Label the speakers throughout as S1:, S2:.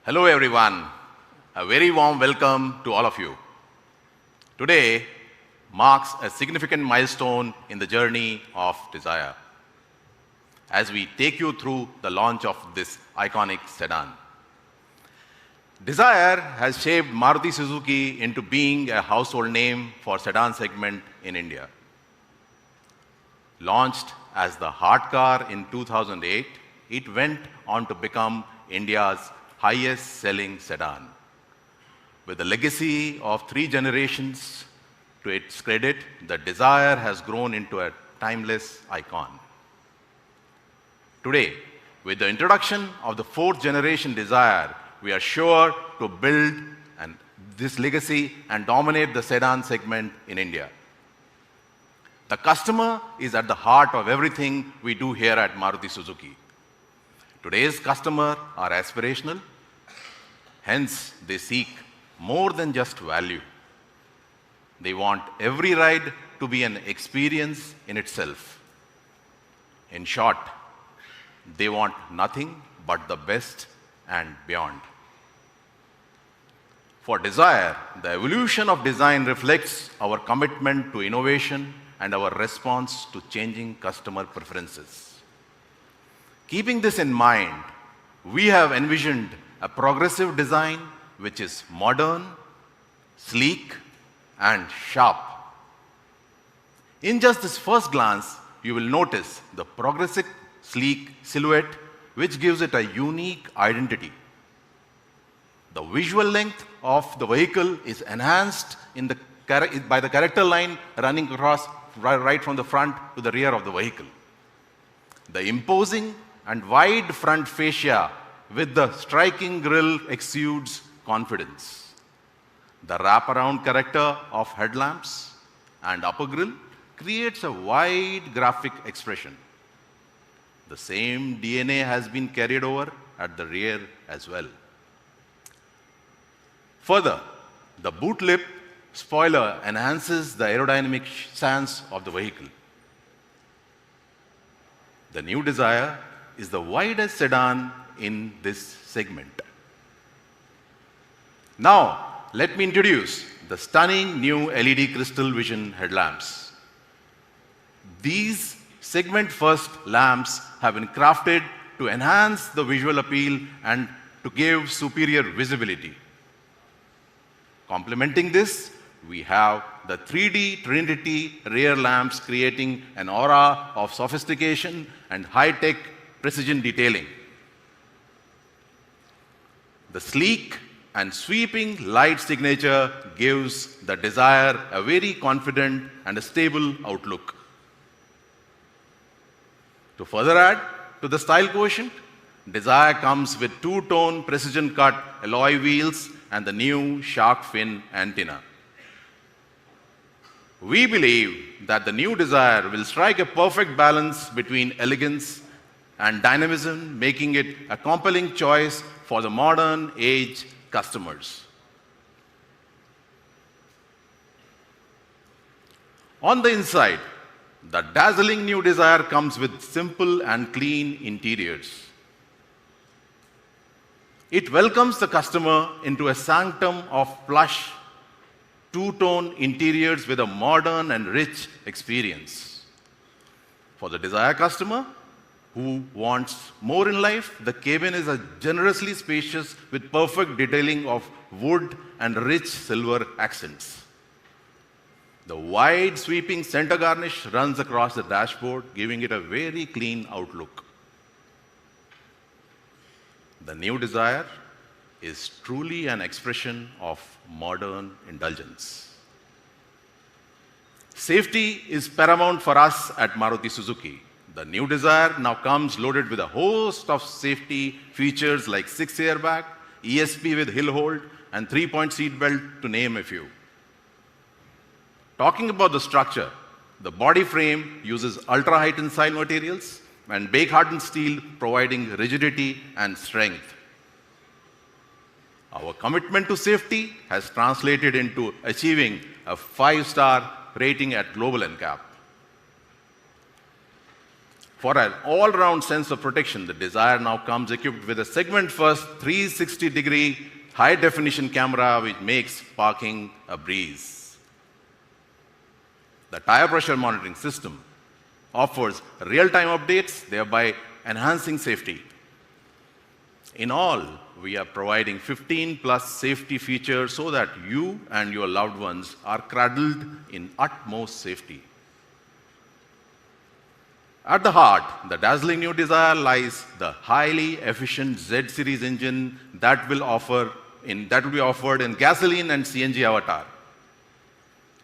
S1: Hello everyone, a very warm welcome to all of you. Today marks a significant milestone in the journey of Dzire as we take you through the launch of this iconic sedan. Dzire has shaped Maruti Suzuki into being a household name for sedan segment in India. Launched as the heart car in 2008, it went on to become India's highest selling sedan. With a legacy of 3 generations to its credit, the Dzire has grown into a timeless icon. Today, with the introduction of the 4th generation Dzire, we are sure to build this legacy and dominate the sedan segment in India. The customer is at the heart of everything we do here at Maruti Suzuki. Today's customers are aspirational, hence they seek more than just value. They want every ride to be an experience in itself. In short, they want nothing but the best and beyond. For Dzire, the evolution of design reflects our commitment to innovation and our response to changing customer preferences. Keeping this in mind, we have envisioned a progressive design which is modern, sleek, and sharp. In just this first glance, you will notice the progressive, sleek silhouette which gives it a unique identity. The visual length of the vehicle is enhanced by the character line running across right from the front to the rear of the vehicle. The imposing and wide front fascia with the striking grille exudes confidence. The wraparound character of headlamps and upper grille creates a wide graphic expression. The same DNA has been carried over at the rear as well. Further, the boot lip spoiler enhances the aerodynamic stance of the vehicle. The new Dzire is the widest sedan in this segment. Now, let me introduce the stunning new LED crystal vision headlamps. These segment-first lamps have been crafted to enhance the visual appeal and to give superior visibility. Complementing this, we have the 3D Trinity rear lamps creating an aura of sophistication and high-tech precision detailing. The sleek and sweeping light signature gives the Dzire a very confident and a stable outlook. To further add to the style quotient, Dzire comes with 2-tone precision-cut alloy wheels and the new shark fin antenna. We believe that the new Dzire will strike a perfect balance between elegance and dynamism, making it a compelling choice for the modern age customers. On the inside, the dazzling new Dzire comes with simple and clean interiors. It welcomes the customer into a sanctum of plush, 2-tone interiors with a modern and rich experience. For the Dzire customer who wants more in life, the cabin is generously spacious with perfect detailing of wood and rich silver accents. The wide sweeping center garnish runs across the dashboard, giving it a very clean outlook. The new Dzire is truly an expression of modern indulgence. Safety is paramount for us at Maruti Suzuki. The new Dzire now comes loaded with a host of safety features like 6 airbag, ESP with hill hold, and 3-point seat belt, to name a few. Talking about the structure, the body frame uses ultra-high tensile materials and bake-hardened steel, providing rigidity and strength. Our commitment to safety has translated into achieving a 5-star rating at Global NCAP. For an all-round sense of protection, the Dzire now comes equipped with a segment-first 360-degree high-definition camera which makes parking a breeze. The tire pressure monitoring system offers real-time updates, thereby enhancing safety. In all, we are providing 15 plus safety features so that you and your loved ones are cradled in utmost safety. At the heart, the dazzling new Dzire lies the highly efficient Z series engine that will be offered in gasoline and CNG avatar.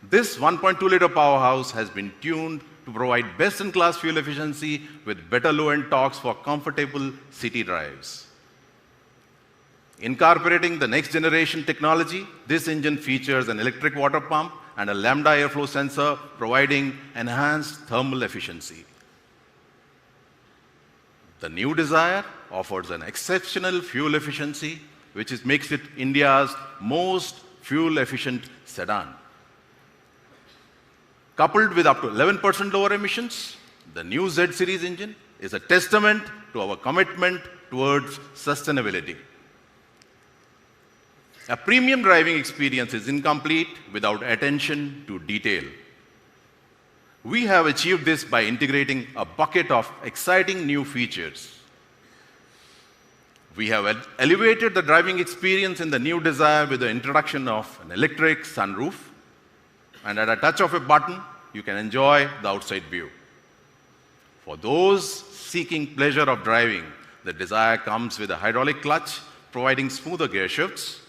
S1: This 1.2-liter powerhouse has been tuned to provide best-in-class fuel efficiency with better low-end torques for comfortable city drives. Incorporating the next-generation technology, this engine features an electric water pump and a lambda airflow sensor, providing enhanced thermal efficiency. The new Dzire offers an exceptional fuel efficiency, which makes it India's most fuel-efficient sedan. Coupled with up to 11% lower emissions, the new Z series engine is a testament to our commitment towards sustainability. A premium driving experience is incomplete without attention to detail. We have achieved this by integrating a bucket of exciting new features. We have elevated the driving experience in the new Dzire with the introduction of an electric sunroof, and at a touch of a button, you can enjoy the outside view. For those seeking pleasure of driving, the Dzire comes with a hydraulic clutch, providing smoother gear shifts.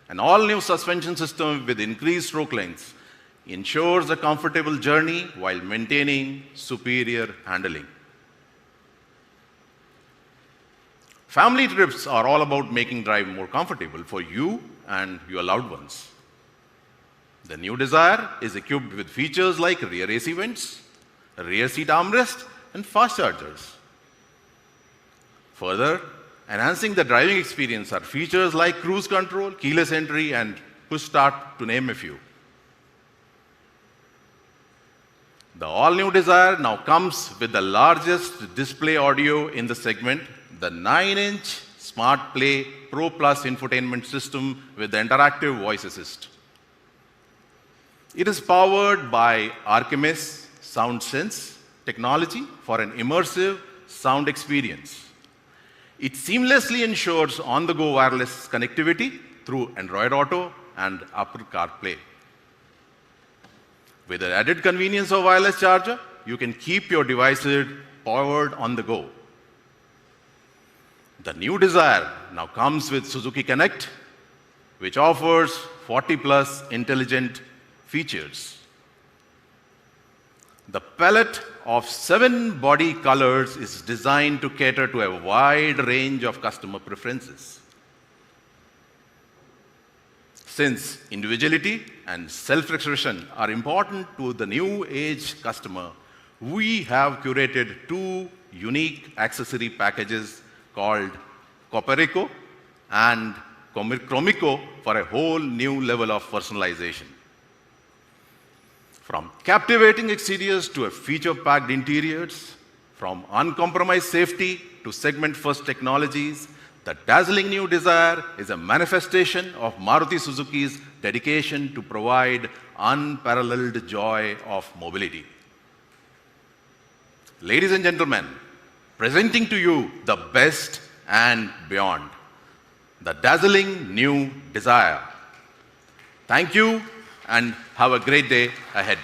S1: An all-new suspension system with increased stroke lengths ensures a comfortable journey while maintaining superior handling. Family trips are all about making drive more comfortable for you and your loved ones. The new Dzire is equipped with features like rear AC vents, a rear seat armrest, and fast chargers. Further, enhancing the driving experience are features like cruise control, keyless entry, and push start, to name a few. The all-new Dzire now comes with the largest display audio in the segment, the 9-inch Smart Play Pro Plus infotainment system with the interactive voice assist. It is powered by Archimedes SoundSense technology for an immersive sound experience. It seamlessly ensures on-the-go wireless connectivity through Android Auto and Apple CarPlay. With the added convenience of wireless charger, you can keep your devices powered on the go. The new Dzire now comes with Suzuki Connect, which offers 40+ intelligent features. The palette of 7 body colors is designed to cater to a wide range of customer preferences. Since individuality and self-expression are important to the new age customer, we have curated 2 unique accessory packages called Comparative and Chromico for a whole new level of personalization. From captivating exteriors to a feature-packed interiors, from uncompromised safety to segment-first technologies, the dazzling new Dzire is a manifestation of Maruti Suzuki's dedication to provide unparalleled joy of mobility. Ladies and gentlemen, presenting to you the best and beyond, the dazzling new Dzire. Thank you and have a great day ahead.